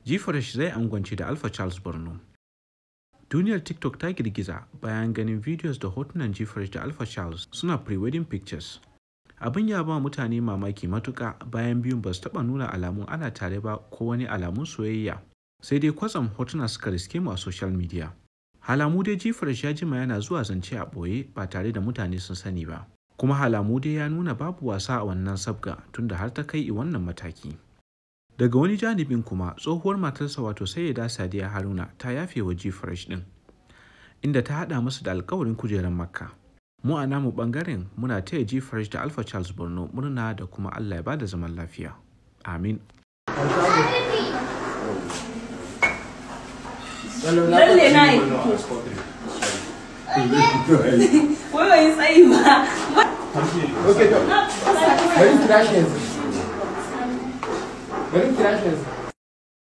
G-Fresh zai angwance da Alpha Charles Borno. Duniyar TikTok ta girgiza bayan ganin videos da hotunan G-Fresh da Alpha Charles suna pre-wedding pictures. Abin ya ba mutane mamaki matuƙa bayan biyun ba su taɓa nuna alamun ana tare ba ko wani alamun soyayya. Sai dai kwatsam hotuna suka riske mu a social media. Halamu dai G-Fresh ya jima yana zuwa zance a ɓoye ba tare da mutane sun sani ba. Kuma halamu dai ya nuna babu wasa a wannan sabga tunda har ta kai wannan mataki. Daga wani janibin kuma tsohuwar matarsa wato Sayyida Sadiya Haruna ta yafe wa G-Fresh din, inda ta haɗa masa da alƙawarin kujerar Makka. Mu a namu ɓangaren muna taya G-Fresh da Alpha Charles Borno murna da kuma Allah ya bada zaman lafiya. Amin. Lalle na yi. Wai bai tsayi ba. Okay, to. Bari kira shi yanzu.